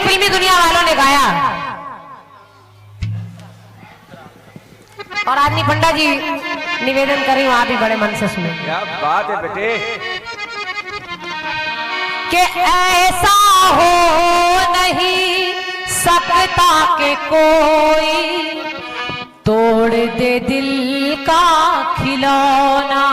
फिल्मी दुनिया वालों ने गाया। और आदमी पंडा जी निवेदन करी हूं, आप भी बड़े मन से सुने। क्या बात है बेटे। कि ऐसा हो नहीं सकता कि कोई तोड़ दे दिल का खिलौना।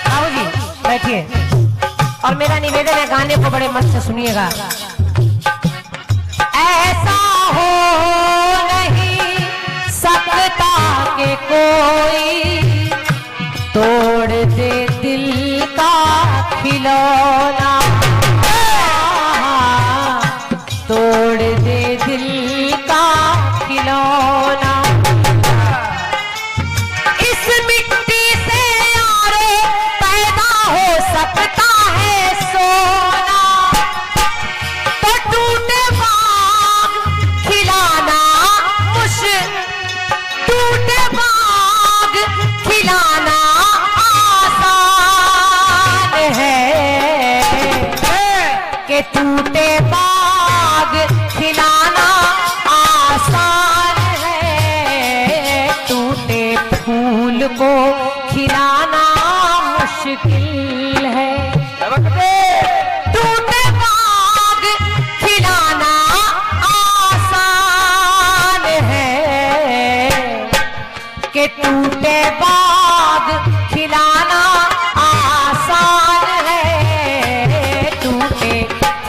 आओ जी बैठिए, और मेरा निवेदन है गाने को बड़े मन से सुनिएगा। ऐसा हो नहीं सकता कि कोई तोड़ दे दिल का खिलौना, तोड़ दे दिल का खिलौना। इस मिट्टी से यारे पैदा हो सकता है सोना, तो टूटे बाग खिलाना टूटे बाग खिलाना आसान है, कि टूटे बाग खिलाना आसान है, टूटे फूल को खिलाना मुश्किल है। टूटे बाग खिलाना आसान है, कि टूटे बाग खिलाना आसान है, टूटे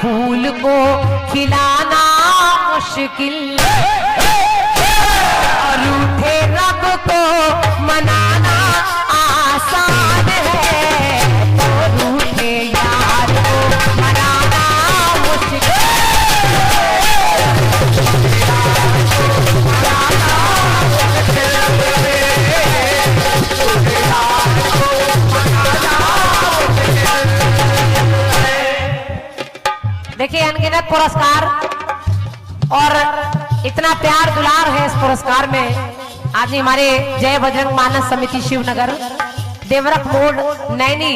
फूल को खिलाना मुश्किल है। और रूठे रब को मनाना आसान है, तो रूठे यार को मनाना मुश्किल देखिए, अनगिनत पुरस्कार और इतना प्यार दुलार है इस पुरस्कार में। आज हमारे जय बजरंग मानस समिति शिवनगर देवरक मोड़ नैनी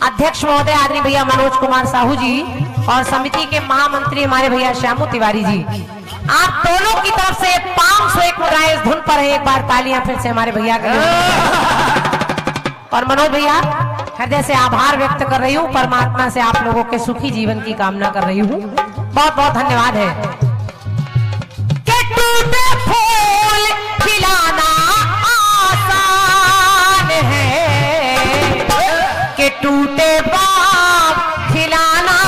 अध्यक्ष महोदय आदरणीय भैया मनोज कुमार साहू जी, और समिति के महामंत्री हमारे भैया श्यामू तिवारी जी, आप दोनों की तरफ से 501 मुद्राएं इस धुन पर है। एक बार तालियां फिर से हमारे भैया के लिए। और मनोज भैया हृदय से आभार व्यक्त कर रही हूँ, परमात्मा से आप लोगों के सुखी जीवन की कामना कर रही हूँ। बहुत बहुत धन्यवाद है। कि टूटे फूल खिलाना आसान है, कि टूटे बाग खिलाना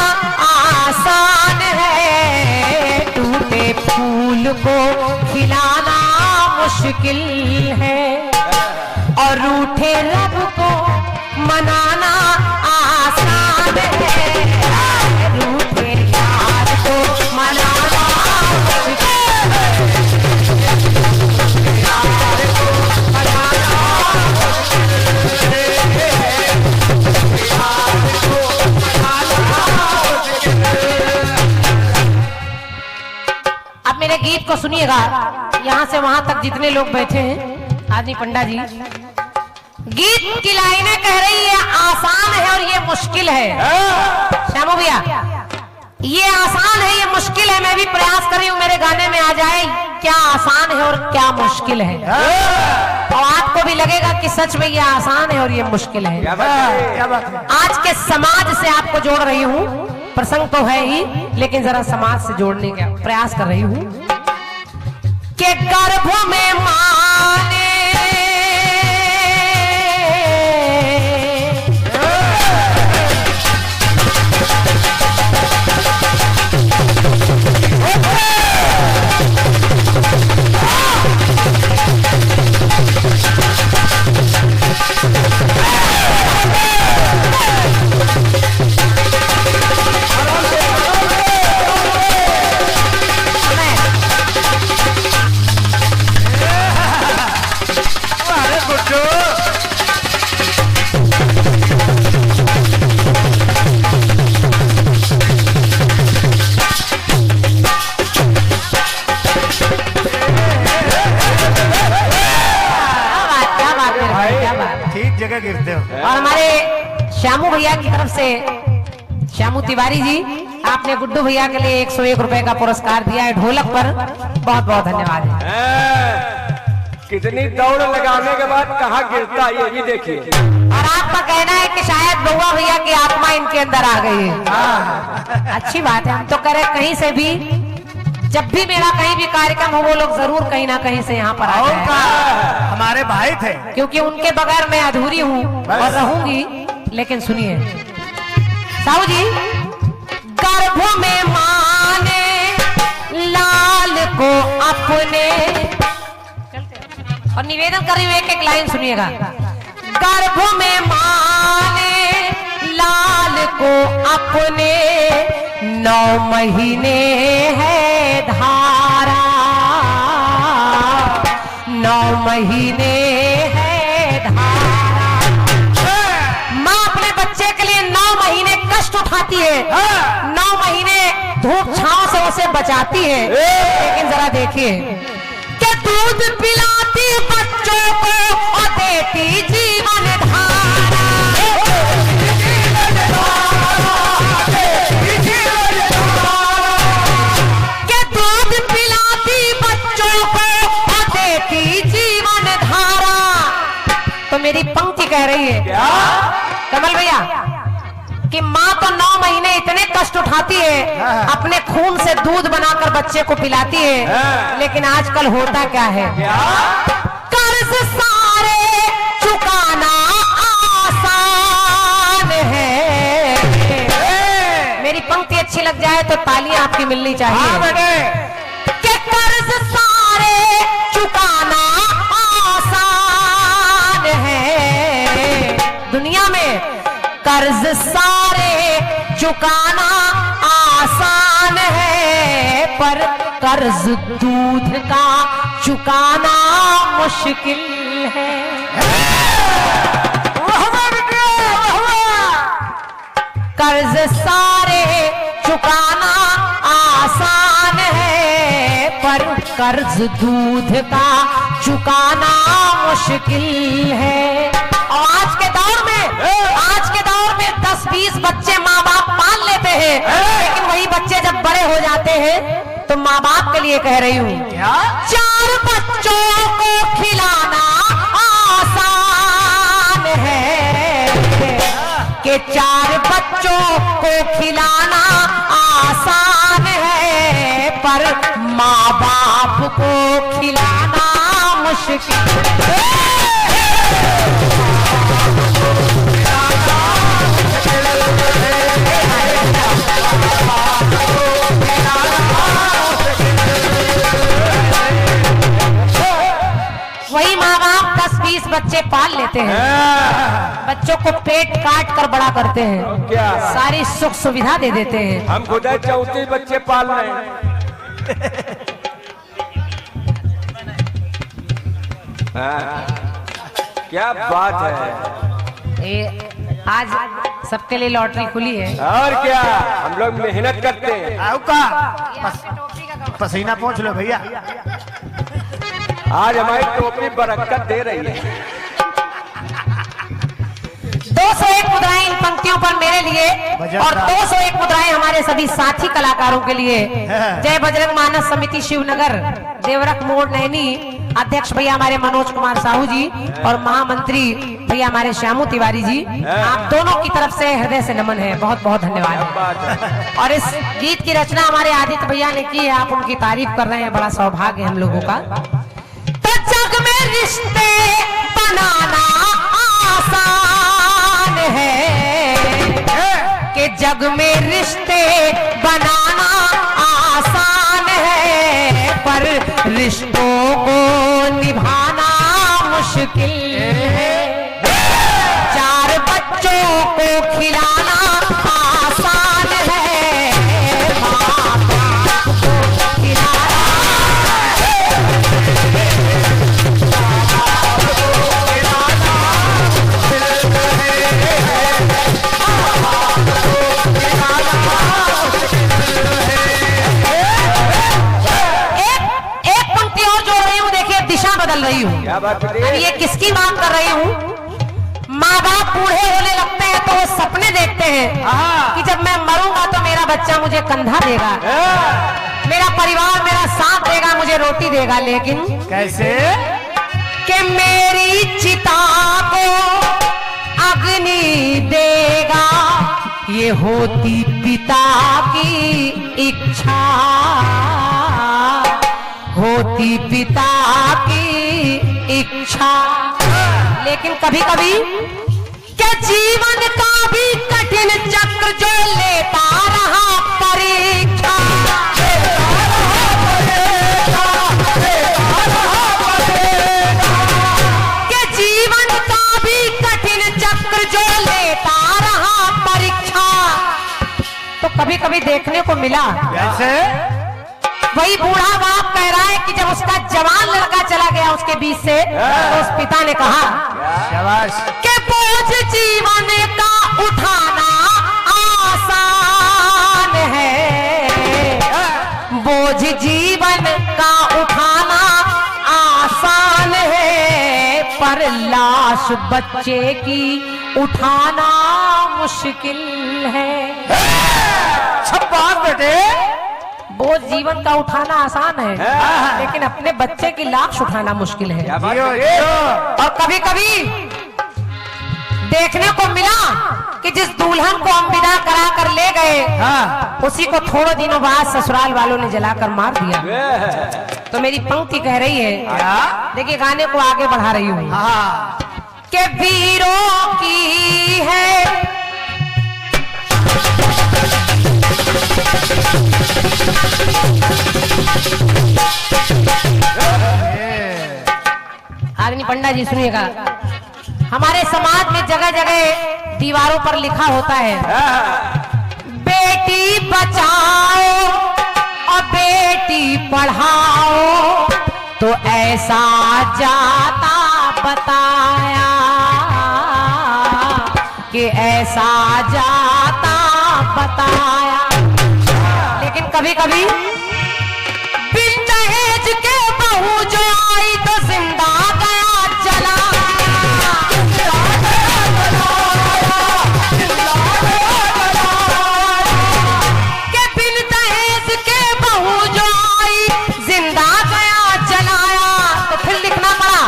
आसान है, टूटे फूल को खिलाना मुश्किल है, और रूठे रब को मनाना आसान है, रूठे यार को मनाना मुश्किल है। अब मेरे गीत को सुनिएगा, यहाँ से वहां तक जितने लोग बैठे हैं। आदमी पंडा जी गीत की लाइनें कह रही है आसान है और ये मुश्किल है। श्यामू भैया, ये आसान है ये मुश्किल है, मैं भी प्रयास कर रही हूँ मेरे गाने में आ जाए क्या आसान है और क्या मुश्किल है, और आपको भी लगेगा कि सच में ये आसान है और ये मुश्किल है। आज के समाज से आपको जोड़ रही हूँ, प्रसंग तो है ही लेकिन जरा समाज से जोड़ने का प्रयास कर रही हूँ। कि गर्भ में माने भैया की तरफ से श्यामू तिवारी जी, आपने गुड्डू भैया के लिए 101 रुपए का पुरस्कार दिया है ढोलक पर, बहुत बहुत धन्यवाद है। कितनी दौड़ लगाने के बाद कहाँ गिरता ये भी देखिए। और आपका कहना है कि शायद बउआ भैया की आत्मा इनके अंदर आ गई है। अच्छी बात है। हम तो कह रहे कहीं से भी, जब भी मेरा कहीं भी कार्यक्रम हो, वो लोग जरूर कहीं ना कहीं से यहाँ पर आ जाएं। हमारे भाई थे, क्योंकि उनके बगैर मैं अधूरी हूँ और रहूंगी। लेकिन सुनिए साहू जी, गर्भ में माने लाल को अपने, और निवेदन कर रही हूँ एक एक लाइन सुनिएगा। गर्भ में माने लाल को अपने 9 महीने है धारा, 9 महीने है धारा। माँ अपने बच्चे के लिए 9 महीने कष्ट उठाती है, 9 महीने धूप छांव से उसे बचाती है। लेकिन जरा देखिए कि दूध पिलाती बच्चों को और देती जीवन धारा। कि दूध पिलाती बच्चों को और देती जीवन धारा। तो मेरी पंक्ति कह रही है क्या कमल भैया कि माँ तो 9 महीने इतने कष्ट उठाती है, अपने खून से दूध बनाकर बच्चे को पिलाती है। लेकिन आजकल होता क्या है, कर्ज सारे चुकाना आसान है। मेरी पंक्ति अच्छी लग जाए तो तालियां आपकी मिलनी चाहिए। कि कर्ज सारे चुकाना आसान है। दुनिया में कर्ज सारे चुकाना आसान है, पर कर्ज दूध का चुकाना मुश्किल है। कर्ज सारे चुकाना आसान है, पर कर्ज दूध का चुकाना मुश्किल है। और आज के दौर में 10-20 बच्चे माँ बाप पाल लेते हैं, लेकिन वही बच्चे जब बड़े हो जाते हैं तो माँ बाप के लिए कह रही हूँ, 4 बच्चों को खिलाना आसान है। कि 4 बच्चों को खिलाना आसान है, पर माँ बाप को खिलाना मुश्किल है। वही माँ बाप 10-20 बच्चे पाल लेते हैं, बच्चों को पेट काट कर बड़ा करते हैं, क्या सारी सुख सुविधा दे देते हैं। हम खुद 34 बच्चे पाल रहे हैं। क्या बात है। ये आज सबके लिए लॉटरी खुली है। और क्या, हम लोग मेहनत करते हैं। आओ का पसीना पहुंच लो भैया। आज हमारी टोपी बरकत दे रही है। 201 मुद्राएं इन पंक्तियों पर मेरे लिए और 201 मुद्राएं हमारे सभी साथी कलाकारों के लिए। जय बजरंग मानस समिति शिवनगर, देवरख मोड़ नैनी, अध्यक्ष भैया हमारे मनोज कुमार साहू जी और महामंत्री भैया हमारे श्यामू तिवारी जी, आप दोनों की तरफ से हृदय से नमन है, बहुत बहुत धन्यवाद। और इस गीत की रचना हमारे आदित्य भैया ने की है, आप उनकी तारीफ कर रहे हैं, बड़ा सौभाग्य है हम लोगों का। तो जग में रिश्ते बनाना आसान है, कि जग में रिश्ते बनाना आसान है, पर रिश्तों को निभाना मुश्किल है। 4 बच्चों को खिलाना आसान है, माँ बाप को खिलाना बदल रही हूँ। अब ये किसकी बात कर रही हूँ? माँ बाप बूढ़े होने लगते हैं तो वो सपने देखते हैं हाँ। कि जब मैं मरूंगा तो मेरा बच्चा मुझे कंधा देगा, मेरा परिवार मेरा साथ देगा, मुझे रोटी देगा, लेकिन कैसे? कि मेरी चिता को अग्नि देगा, ये होती पिता की इच्छा, होती पिता की इच्छा। लेकिन कभी कभी क्या जीवन का भी कठिन चक्र जो लेता रहा परीक्षा, के जीवन का भी कठिन चक्र जो लेता रहा परीक्षा। तो कभी कभी देखने को मिला, कैसे? वही बूढ़ा बाप कह रहा है कि जब उसका जवान लड़का चला गया उसके बीच से, तो उस पिता ने कहा शाबाश। कि बोझ जीवन का उठाना आसान है, बोझ जीवन का उठाना आसान है, पर लाश बच्चे की उठाना मुश्किल है। छप्पास बेटे, बोझ जीवन का उठाना आसान है, लेकिन अपने बच्चे की लाश उठाना मुश्किल है। जियो जियो। और कभी कभी देखने को मिला कि जिस दुल्हन को हम विदा करा कर ले गए, हाँ। उसी को थोड़े दिनों बाद ससुराल वालों ने जलाकर मार दिया। तो मेरी पंक्ति कह रही है, क्या? देखिए गाने को आगे बढ़ा रही हूँ, हाँ। कि वीरों की है आदमी। पंडा जी सुनिएगा, हमारे समाज में जगह जगह दीवारों पर लिखा होता है, बेटी बचाओ और बेटी पढ़ाओ, तो ऐसा जाता बताया, कि ऐसा जाता बताया। लेकिन कभी कभी बिन दहेज के बहू जो आई तो जिंदा गया जला, के बिन दहेज के बहू जो आई जिंदा गया जलाया। तो फिर लिखना पड़ा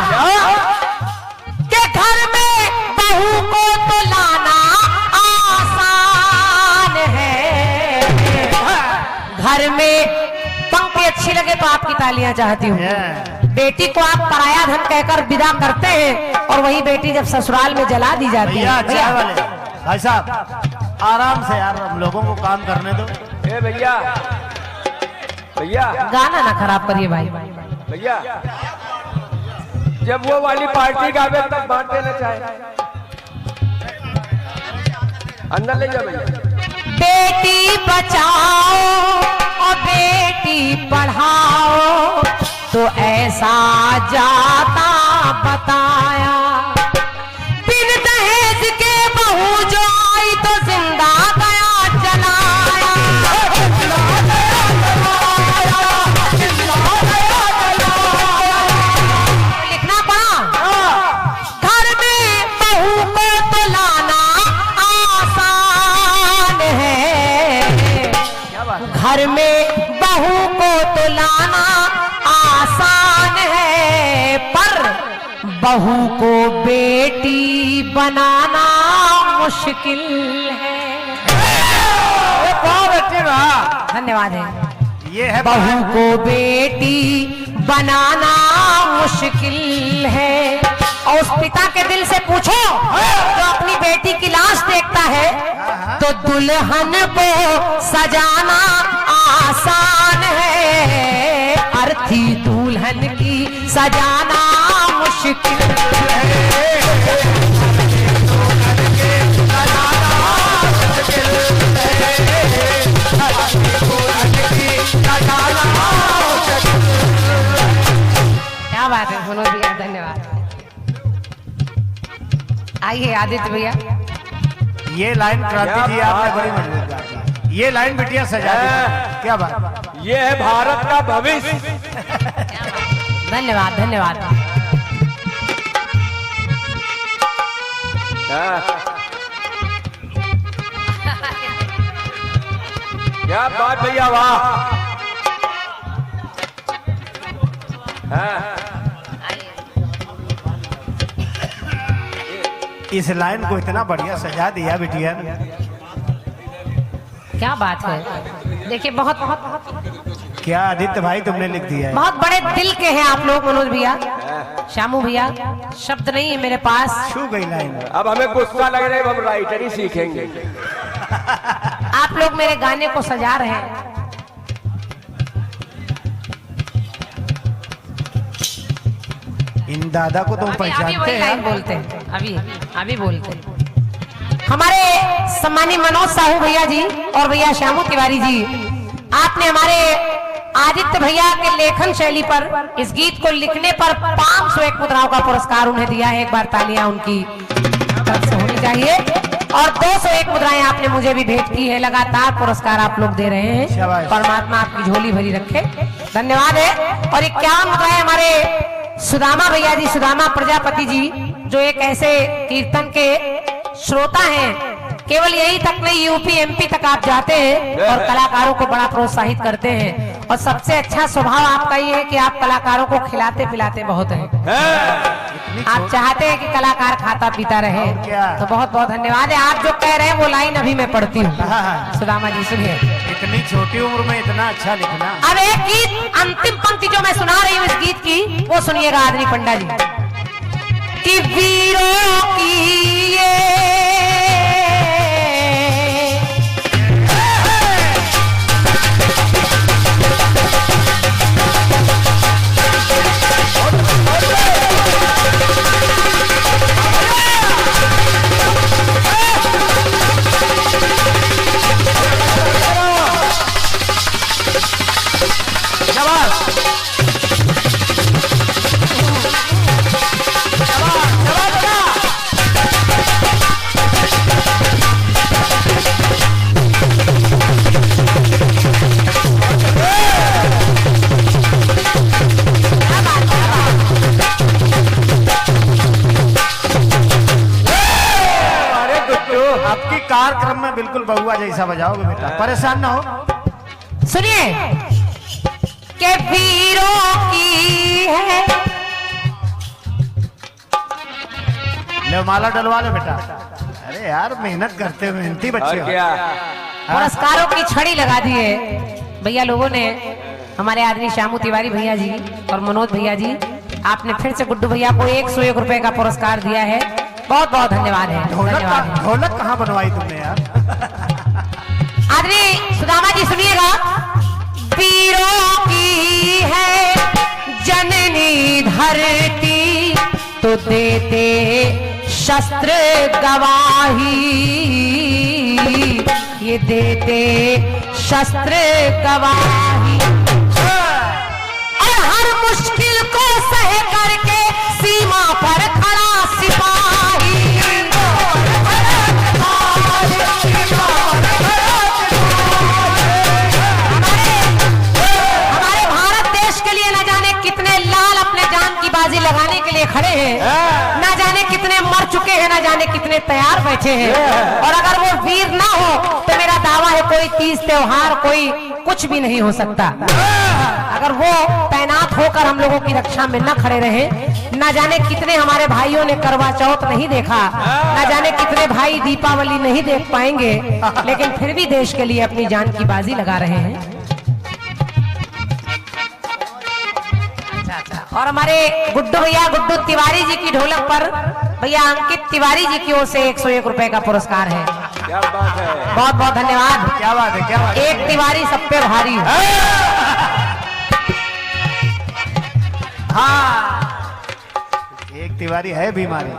कि घर में बहू को तो लाना आसान है, घर में। पंक्ति अच्छी लगे तो आपकी तालियां चाहती हूँ। बेटी को आप पराया धन कहकर विदा करते हैं, और वही बेटी जब ससुराल में जला दी जाती भैया है। चाय वाले भाई साहब, आराम से यार, हम लोगों को काम करने दो। ए भैया, भैया, गाना ना खराब करिए भाई। भैया, जब वो वाली पार्टी गावे तब बांट देना चाहे, अंदर ले जा भैया। बेटी बचाओ और बेटी पढ़ाओ, तो ऐसा जाता बताया, बिन दहेज के बहू जो आई तो जिंदा गया जलाया, लिखना पड़ा, घर में बहू को तो लाना आसान है, घर में बहू को तो लाना आसान है, पर बहू को बेटी बनाना मुश्किल है। धन्यवाद है। ये है बहू को बेटी बनाना मुश्किल है। और उस पिता के दिल से पूछो जो अपनी बेटी की लाश देखता है, तो दुल्हन को सजाना आसान है, अर्थी दुल्हन की सजाना मुश्किल है। क्या बात है, सुनो भैया, धन्यवाद। आइए आदित्य भैया। ये लाइन क्रांति जी आपने बड़ी मजबूत गाई। ये लाइन बिटिया सजा दी। क्या बात, ये है भारत का भविष्य। धन्यवाद धन्यवाद। क्या बात भैया, वाह। हाँ। इस लाइन को इतना बढ़िया सजा दिया बिटिया ने। क्या बात है, देखिए बहुत क्या आदित्य भाई तुमने लिख दिया है। बहुत बड़े दिल के हैं आप लोग, मनोज भैया, श्यामू भैया, शब्द नहीं है मेरे पास। छू गई लाइन। अब हमें गुस्सा लग रहा है, हम राइटर ही सीखेंगे। आप लोग मेरे गाने को सजा रहे हैं। इन दादा को तुम अभी पहचानते वही लाइन हैं? बोलते हैं, अभी बोलते हैं। हमारे सम्मानी मनोज साहू भैया जी और भैया श्यामू तिवारी जी, आपने हमारे आदित्य भैया के लेखन शैली पर, इस गीत को लिखने पर 501 मुद्राओं का पुरस्कार उन्हें दिया है। एक बार तालियां उनकी तरफ से होनी चाहिए। और 201 मुद्राएं आपने मुझे भी भेंट की है। लगातार पुरस्कार आप लोग दे रहे हैं, शाबाश। परमात्मा आपकी झोली भरी रखे, धन्यवाद है। और 51 मुद्राएं हमारे सुदामा भैया जी, सुदामा प्रजापति जी, जो एक ऐसे कीर्तन के श्रोता हैं, केवल यही तक नहीं, यूपी एमपी तक आप जाते हैं और कलाकारों को बड़ा प्रोत्साहित करते हैं। और सबसे अच्छा स्वभाव आपका ये है कि आप कलाकारों को खिलाते पिलाते बहुत हैं। आप चाहते हैं कि कलाकार खाता पीता रहे, तो बहुत बहुत धन्यवाद है। आप जो कह रहे हैं वो लाइन अभी मैं पढ़ती हूँ। सुदामा जी सुनिए। इतनी छोटी उम्र में इतना अच्छा लिखना। अब एक गीत, अंतिम पंक्ति जो मैं सुना रही हूँ इस गीत की, वो सुनिएगा आदरणीय पंडा जी। कि वीरों की ये कार्यक्रम में बिल्कुल बहुआ जैसा बजाओगे बेटा, परेशान ना हो। सुनिए के वीरों की है। ले माला डलवा लो बेटा। अरे यार मेहनत करते हुए मेहनती बच्चे हो। पुरस्कारों की छड़ी लगा दी है भैया लोगों ने। हमारे आदमी श्यामू तिवारी भैया जी और मनोज भैया जी, आपने फिर से गुड्डू भैया को 101 रुपए का पुरस्कार दिया है। बहुत बहुत धन्यवाद है। ढोलक कहाँ बनवाई तुमने यार? आदमी सुदामा जी सुनिएगा। वीरों की है जननी धरती, तो देते शस्त्र गवाही, ये देते शस्त्र गवाही। और हर मुश्किल को सह करके सीमा पर खड़ा सिपाही। हमारे भारत देश के लिए न जाने कितने लाल अपने जान की बाजी लगाने के लिए खड़े हैं, न जाने कितने मर चुके हैं, न जाने कितने तैयार बैठे हैं। और अगर वो वीर ना हो तो मेरा दावा है कोई तीज त्योहार, कोई कुछ भी नहीं हो सकता। अगर वो तैनात होकर हम लोगों की रक्षा में न खड़े रहे, न जाने कितने हमारे भाइयों ने करवा चौथ नहीं देखा, न जाने कितने भाई दीपावली नहीं देख पाएंगे, लेकिन फिर भी देश के लिए अपनी जान की बाजी लगा रहे हैं। और हमारे गुड्डू भैया, गुड्डू तिवारी जी की ढोलक पर भैया अंकित तिवारी जी की ओर से 101 रुपए का पुरस्कार है। क्या बात है, बहुत बहुत धन्यवाद। क्या बात है, क्या बात है। एक तिवारी सब पे भारी। हाँ, एक तिवारी है बीमारी।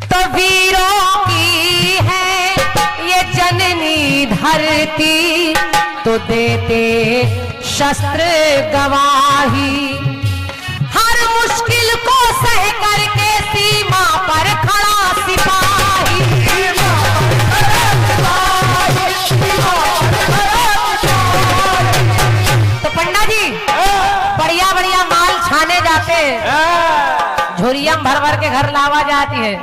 तो वीरों की है ये जननी धरती, तो देते शस्त्र गवाही। हर मुश्किल को सह करके सीमा पर खड़ा सिपाही। तो पंडा जी बढ़िया बढ़िया माल छाने जाते हैं, झोरिया भर भर के घर लावा जाती है,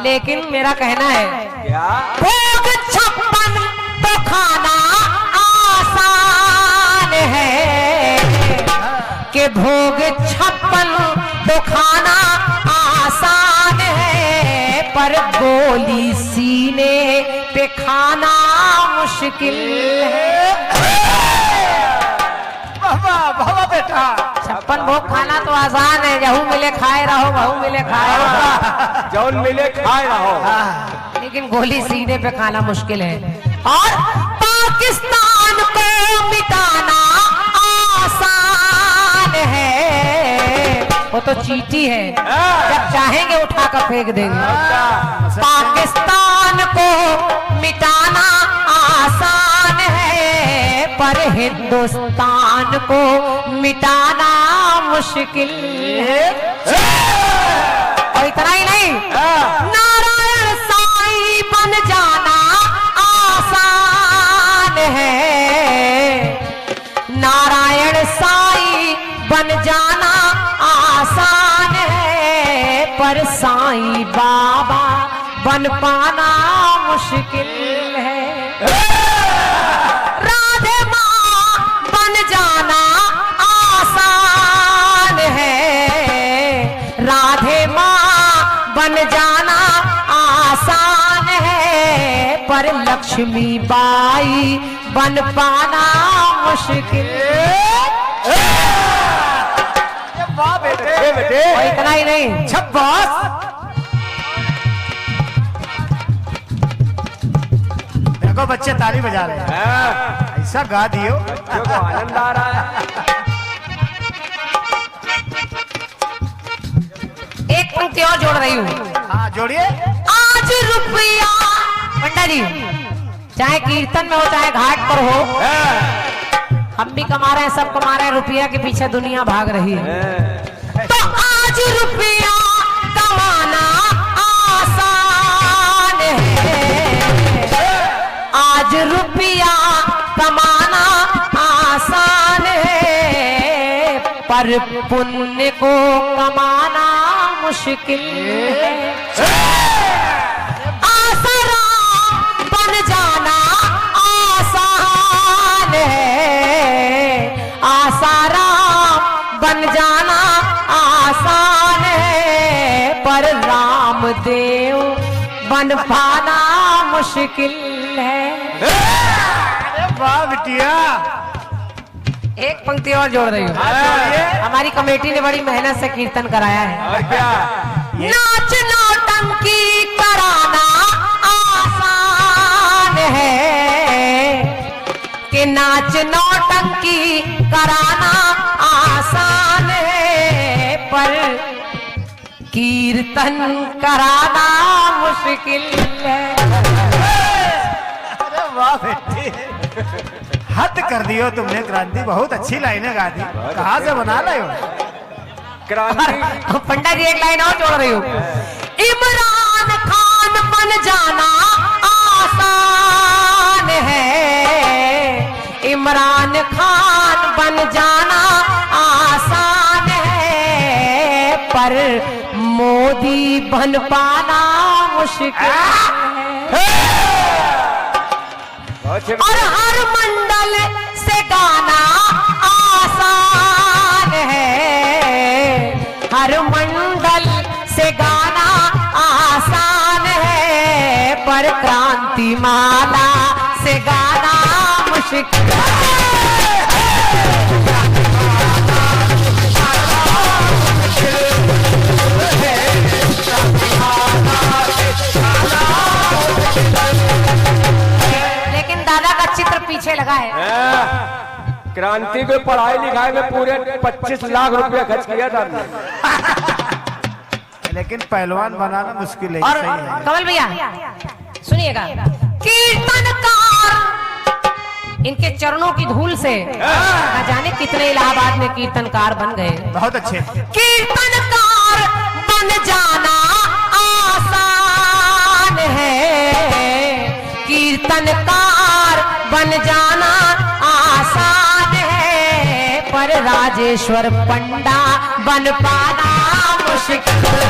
लेकिन मेरा कहना है क्या भोग 56 भोग 56 तो खाना आसान है, पर गोली सीने पे खाना मुश्किल है। बाबा बेटा 56 भोग खाना तो आसान है, जहू मिले खाए रहो, बहू मिले खाए रहो, जौन मिले खाए रहो। लेकिन गोली सीने पे खाना मुश्किल है। और पाकिस्तान को मिटाना आसान है, वो तो चींटी है, जब चाहेंगे उठा कर फेंक देंगे। पाकिस्तान को मिटाना आसान है, पर हिंदुस्तान को मिटाना मुश्किल है। और इतना ही नहीं, नारायण साईं बन जाना आसान है, नारायण साईं बन जाना आसान है, पर साईं बाबा बन पाना मुश्किल है। राधे माँ बन जाना आसान है, राधे माँ बन जाना आसान है, पर लक्ष्मी बाई बन पाना मुश्किल। वाह बेटे बेटे और इतना ही नहीं, छब्बास देखो बच्चे ताली बजा रहे हैं, ऐसा गा दियो बच्चों को आनंद आ रहा है। एक पंक्ति और जोड़ रही हूँ। हाँ जोड़िए। आज रुपया पंडा जी, चाहे कीर्तन में हो चाहे घाट पर हो, हम भी कमा रहे हैं, सब कमा रहे हैं, रुपया के पीछे दुनिया भाग रही है। तो आज रुपया कमाना आसान है, आज रुपया कमाना आसान है, पर पुण्य को कमाना मुश्किल है। आसरा बन जाना आसान है, आसारा बन जाना आसान है, पर रामदेव बन पाना मुश्किल है। वाह बिटिया। एक पंक्ति और जोड़ रही हूँ। हमारी कमेटी ने बड़ी मेहनत से कीर्तन कराया है। और क्या नाच नौटंकी कराना आसान है, कि नाच नौटंकी कराना आसान है, पर कीर्तन कराना मुश्किल है। अरे वाह बेटे, हद कर दियो तुमने क्रांति, बहुत अच्छी लाइनें गा दी। कहाँ से बना लाए हो? क्रांति पंडा जी एक लाइन और जोड़ रही हूँ। इमरान खान बन जाना आसान है, इमरान खान बन जाना आसान है, पर मोदी बन पाना मुश्किल है। और हर मंडल से गाना आसान है, हर मंडल से गाना आसान है, पर क्रांति माला से गाना मुश्किल है। लेकिन दादा का चित्र पीछे लगा है। क्रांति को पढ़ाई लिखाई में पूरे 25 लाख रुपया खर्च किया था हमने। लेकिन पहलवान बनाना मुश्किल है। और सही है। कमल भैया सुनिएगा, कीर्तनकार इनके चरणों की धूल से न जाने कितने इलाहाबाद में कीर्तनकार बन गए। बहुत अच्छे। कीर्तनकार बन जाना आसान है, कीर्तनकार बन जाना आसान है, पर राजेश्वर पंडा बन पाना मुश्किल है।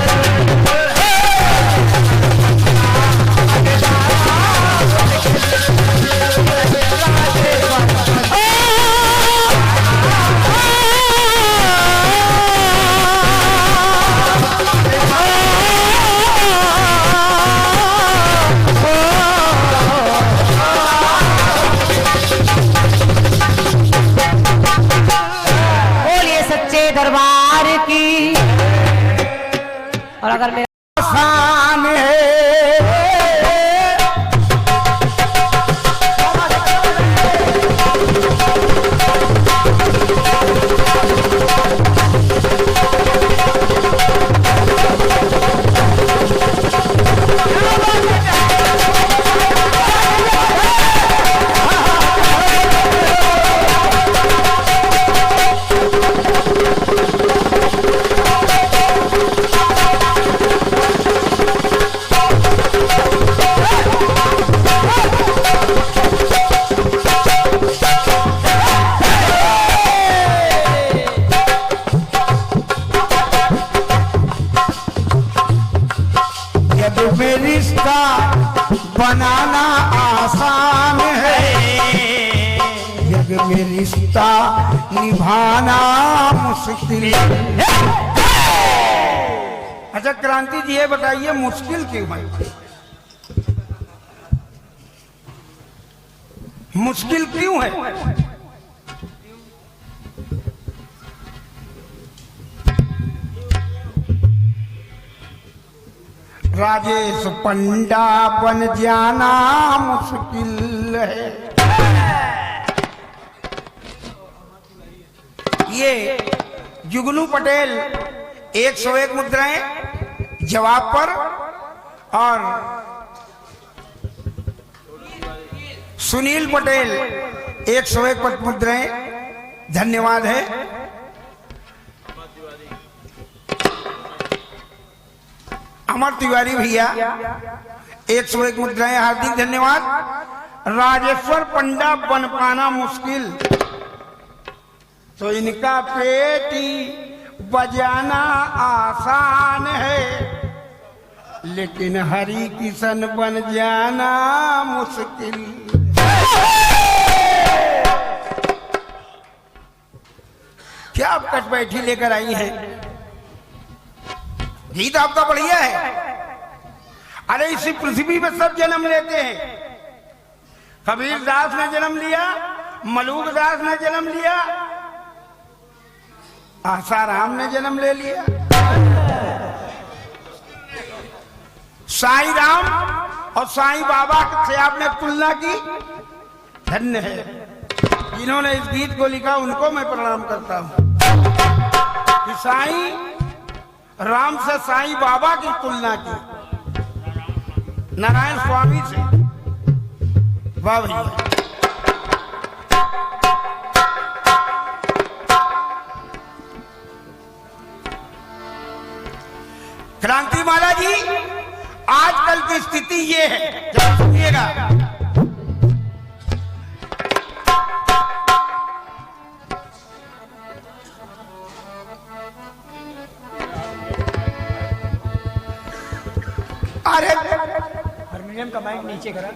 संग रिश्ता निभाना मुश्किल। अच्छा क्रांति जी ये बताइए मुश्किल क्यों है? मुश्किल क्यों है? राजेश पंडा बन जाना मुश्किल है। ये जुगनू पटेल 101 मुद्राएं जवाब पर और सुनील पटेल 101 मुद्राएं धन्यवाद है। अमर तिवारी भैया 101 मुद्राएं हार्दिक धन्यवाद। राजेश्वर पंडा बन पाना मुश्किल तो इनका पेटी बजाना आसान है, लेकिन हरि किशन बन जाना मुश्किल। क्या आप कटबैठी लेकर आई हैं? गीत आपका बढ़िया है। अरे इसी पृथ्वी पे सब जन्म लेते हैं। कबीर दास ने जन्म लिया, मलूक दास ने जन्म लिया, आसाराम ने जन्म ले लिया, साईं राम और साईं बाबा से आपने तुलना की। धन्य है जिन्होंने इस गीत को लिखा, उनको मैं प्रणाम करता हूं कि साईं राम से साईं बाबा की तुलना की, नारायण स्वामी से। वाह भैया। क्रांति माला जी आजकल की स्थिति ये है, जब सुनिएगा, अरे हारमोनियम का माइक नीचे करा।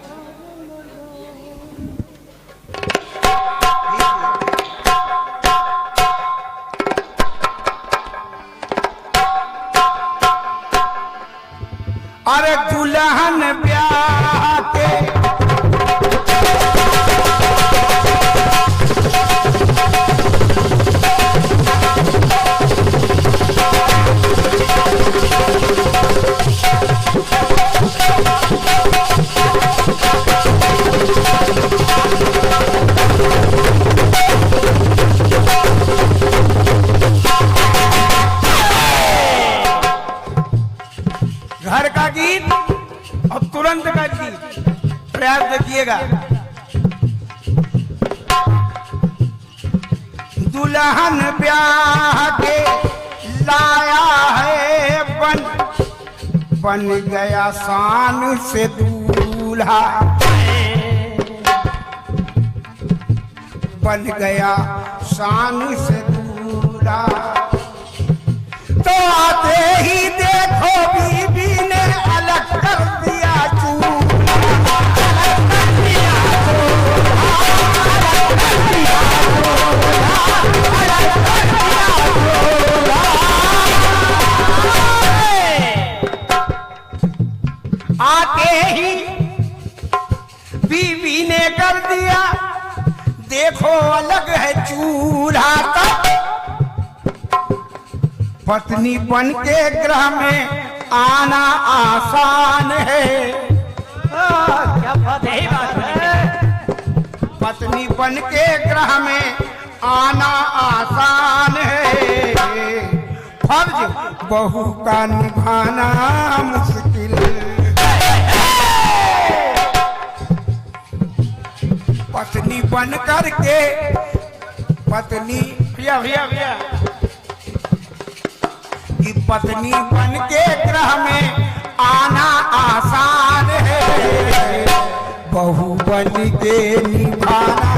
अरे दुल्हन ब्याह के घर का गीत और तुरंत का गीत प्रयास देखिएगा। दुल्हन ब्याह के लाया है बन गया शान से दूल्हा, बन गया शान से दूल्हा। तो आते ही देखो बीबी ने अलग कर दिया आते ही बीबी ने कर दिया, देखो अलग है चूल्हा। तक पत्नी बन के ग्रह में आना आसान है। क्या बात है? पत्नी बन के ग्रह में आना आसान है, फर्ज बहू का निभाना मुश्किल। पत्नी बन करके पत्नी भैया भैया भैया कि पत्नी बन के ग्रह में आना आसान है, बहू बन के निभाना।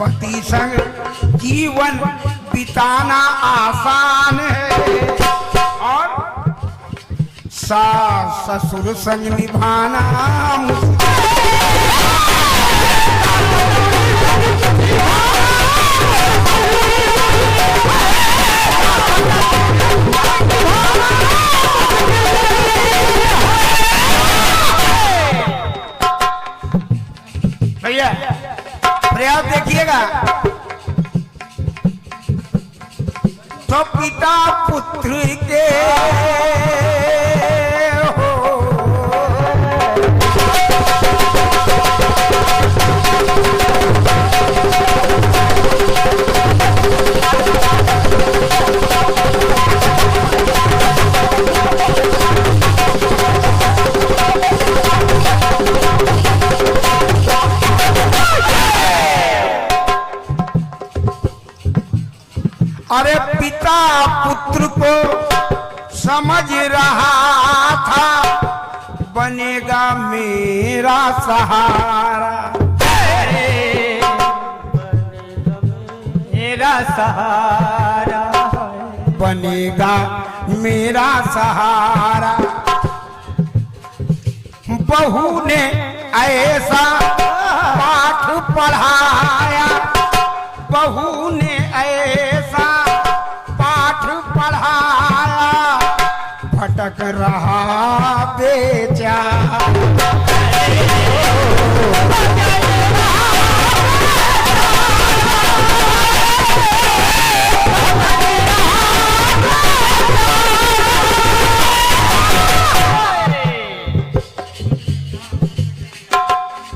पति संग जीवन बिताना आसान है और सास ससुर संग निभाना भैया प्रयास देखिएगा। तो पिता पुत्र के अरे पिता पुत्र को समझ रहा था बनेगा मेरा सहारा, मेरा सहारा बनेगा मेरा सहारा। बहू ने ऐसा पाठ पढ़ाया, बहू ने ऐसा पाठ पढ़ाया, भटक रहा बेचारा।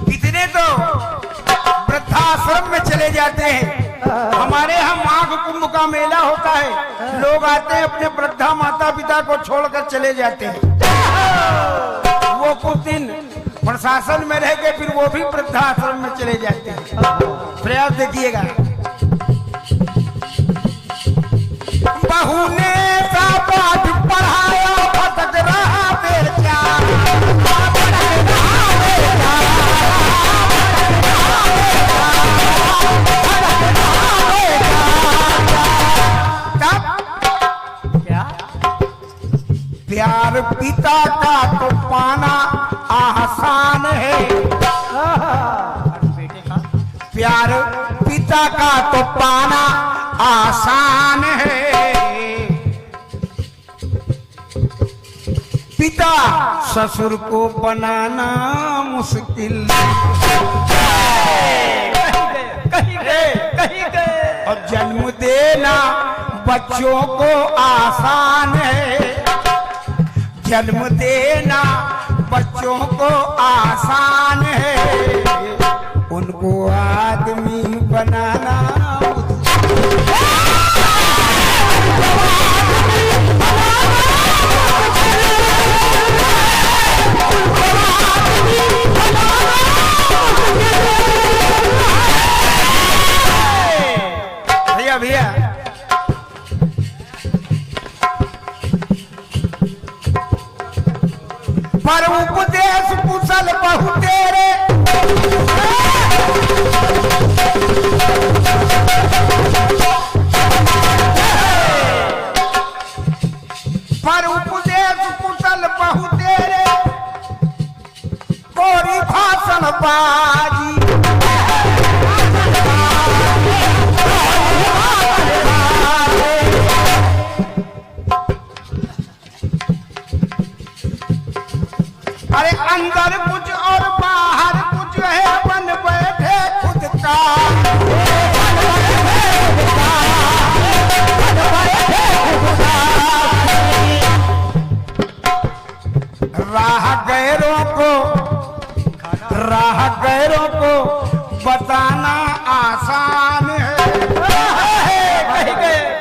कितने तो वृद्धाश्रम में चले जाते हैं। हमारे यहाँ माघ कुंभ का मेला होता है, लोग आते हैं अपने वृद्धा माता पिता को छोड़कर चले जाते हैं। वो कुछ दिन प्रशासन में रह के फिर वो भी वृद्धाश्रम में चले जाते हैं। प्रयास देखिएगा। बहू ने सा पाठ पढ़ाया, भटक रहा बेचारा। प्यार पिता का तो पाना आसान है, प्यार पिता का तो पाना आसान है। पिता ससुर को बनाना मुश्किल, और जन्म देना बच्चों को आसान है, जन्म देना बच्चों को आसान है, उनको आदमी बनाना भैया भैया पर उपदेश कुशल बहु तेरे, पर उपदेश कुशल बहु तेरे, कोरी भाषण बाजी। अरे अंदर कुछ और बाहर कुछ है, बन बैठे खुद का। राह गैरों को बताना आसान है,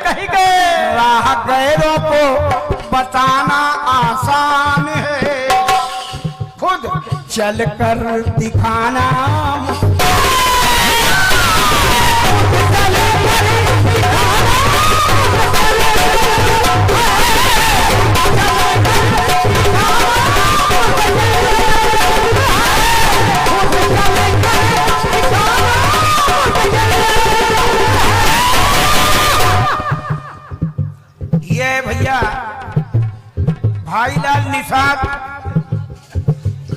कहीं गए राह गैरों को बताना आसान है, खुद चल कर दिखाना।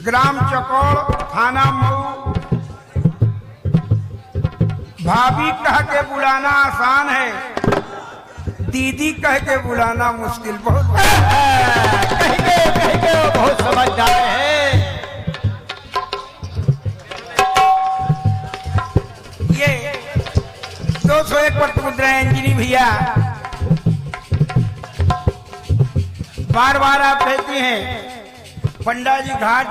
ग्राम चकौड़, थाना मऊ। भाभी कह के बुलाना आसान है, दीदी कह के बुलाना मुश्किल बहुत। कहीं के वो बहुत समझदार है। ये 201 पर मुद्रा इंजीनी भैया बार बार आप कहती हैं पंडा जी घाट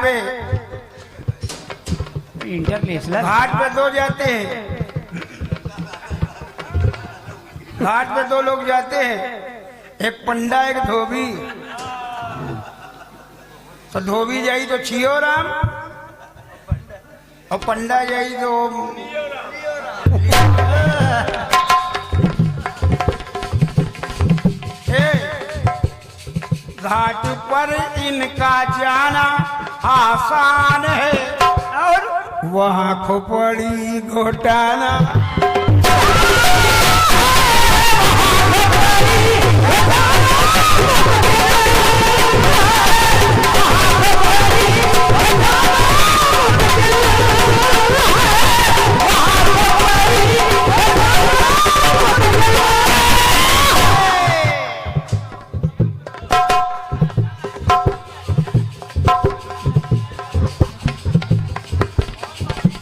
पे इंटरनेशनल घाट पे दो जाते हैं, घाट पे दो लोग जाते हैं, एक पंडा एक धोबी। तो धोबी जाई तो छियो राम और पंडा जाई तो घाट पर इनका जाना आसान है और वहाँ खोपड़ी घोटाना।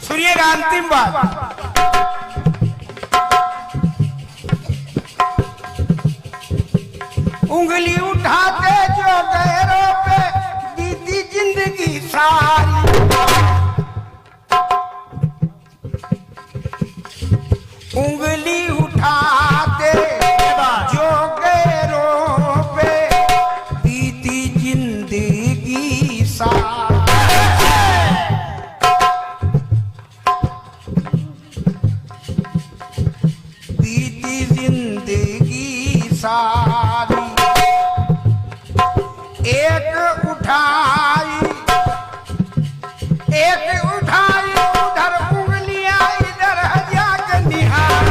सुनिएगा अंतिम बात। उंगली उठाते जो गैरों पे बीती जिंदगी सारी। उंगली उठाते जो गैरों पे बीती जिंदगी सारी। बीती जिंदगी सारी एक उठाई उधर उंगलियां इधर जाके निहार।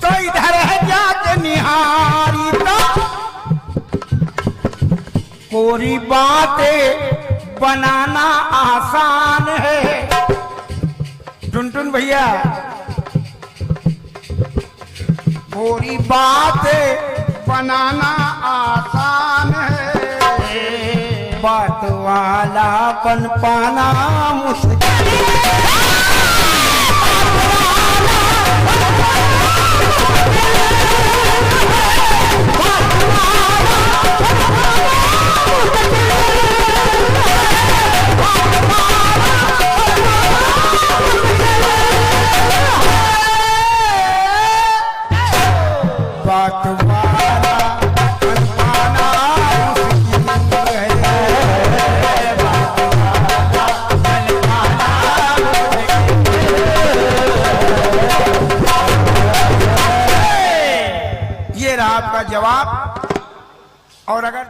तो इधर जाके निहारी तो कोरी बातें बनाना आसान है। टुनटुन भैया कोरी बातें बनाना आसान है, बात वाला बन पाना मुश्किल। बात वाला बन पाना मुश्किल है, बात वाला बन पाना मुश्किल है। ये रहा आपका जवाब। और अगर